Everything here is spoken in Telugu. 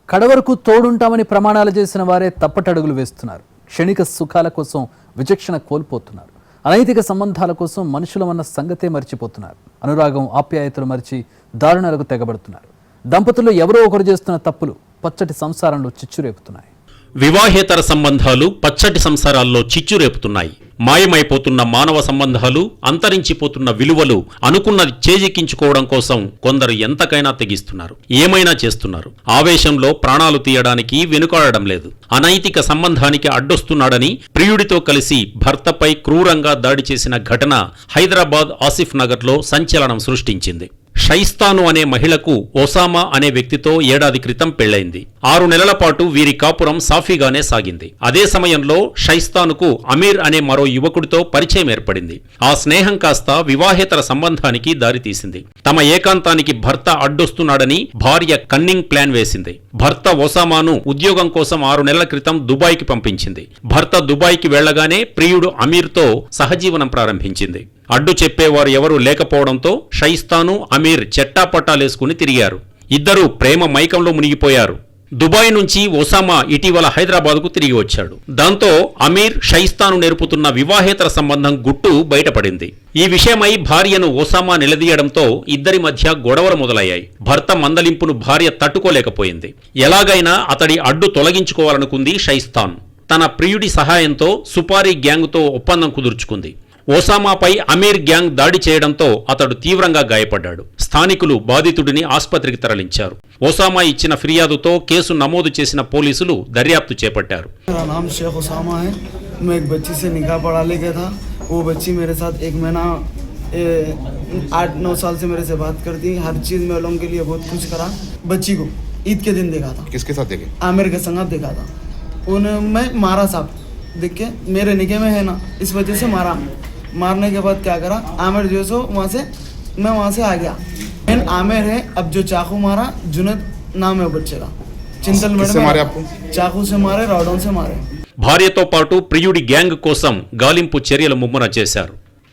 కడవరకు తోడుంటామని ప్రమాణాలు చేసిన వారే తప్పటడుగులు వేస్తున్నారు. క్షణిక సుఖాల కోసం విచక్షణ కోల్పోతున్నారు. అనైతిక సంబంధాల కోసం మనుషులమన్న సంగతే మర్చిపోతున్నారు. అనురాగం, ఆప్యాయతలు మరిచి దారుణాలకు తెగబడుతున్నారు. దంపతులు ఎవరో ఒకరు చేస్తున్న తప్పులు పచ్చటి సంసారంలో చిచ్చురేపుతున్నాయి. వివాహేతర సంబంధాలు పచ్చటి సంసారాల్లో చిచ్చురేపుతున్నాయి. మాయమైపోతున్న మానవ సంబంధాలు, అంతరించిపోతున్న విలువలు అనుకున్నది చేజిక్కించుకోవడం కోసం కొందరు ఎంతకైనా తెగిస్తున్నారు, ఏమైనా చేస్తున్నారు. ఆవేశంలో ప్రాణాలు తీయడానికి వెనుకాడడం లేదు. అనైతిక సంబంధానికి అడ్డొస్తున్నాడని ప్రియుడితో కలిసి భర్తపై క్రూరంగా దాడి చేసిన ఘటన హైదరాబాద్ ఆసిఫ్ నగర్లో సంచలనం సృష్టించింది. షైస్తాను అనే మహిళకు ఒసామా అనే వ్యక్తితో ఏడాది క్రితం పెళ్లైంది. 6 నెలల పాటు వీరి కాపురం సాఫీగానే సాగింది. అదే సమయంలో షైస్తానుకు అమీర్ అనే మరో యువకుడితో పరిచయం ఏర్పడింది. ఆ స్నేహం కాస్త వివాహేతర సంబంధానికి దారితీసింది. తమ ఏకాంతానికి భర్త అడ్డొస్తున్నాడని భార్య కన్నింగ్ ప్లాన్ వేసింది. భర్త ఒసామాను ఉద్యోగం కోసం 6 నెలల క్రితం దుబాయ్కి పంపించింది. భర్త దుబాయ్కి వెళ్లగానే ప్రియుడు అమీర్తో సహజీవనం ప్రారంభించింది. అడ్డు చెప్పేవారు ఎవరూ లేకపోవడంతో షైస్తాను, అమీర్ చెట్టాపట్టాలేసుకుని తిరిగారు. ఇద్దరూ ప్రేమ మైకంలో మునిగిపోయారు. దుబాయ్ నుంచి ఒసామా ఇటీవల హైదరాబాద్కు తిరిగి వచ్చాడు. దాంతో అమీర్, షైస్తాను నేర్పుతున్న వివాహేతర సంబంధం గుట్టు బయటపడింది. ఈ విషయమై భార్యను ఒసామా నిలదీయడంతో ఇద్దరి మధ్య గొడవలు మొదలయ్యాయి. భర్త మందలింపును భార్య తట్టుకోలేకపోయింది. ఎలాగైనా అతడి అడ్డు తొలగించుకోవాలనుకుంది షైస్తాన్. తన ప్రియుడి సహాయంతో సుపారీ గ్యాంగ్తో ఒప్పందం కుదుర్చుకుంది. ఒసామాపై అమీర్ గ్యాంగ్ దాడి చేయడంతో అతడు తీవ్రంగా గాయపడ్డాడు. స్థానికులు బాధితుడిని ఆస్పత్రికి తరలించారు. ఒసామా ఇచ్చిన ఫిర్యాదుతో కేసు నమోదు చేసిన పోలీసులు దర్యాప్తు చేపట్టారు. ईद के दिन देखा था। किसके साथ देखे? आमिर के संग देखा था। उन्हें मैं मारा साहब देख के, मेरे निके में है ना, इस वजह से मारा। मारने के बाद क्या करा, आमिर जो सो वहाँ से मैं वहाँ से आ गया। मेन आमिर है, अब जो चाकू मारा जुनैद नाम है बच्चे का, चिंतल मैडम मारे आपको, चाकू से मारे, राडों से मारे. భార్యతో పాటు ప్రియుడి గ్యాంగ్ కోసం గాలింపు చర్యలు ముమ్మరం చేశారు.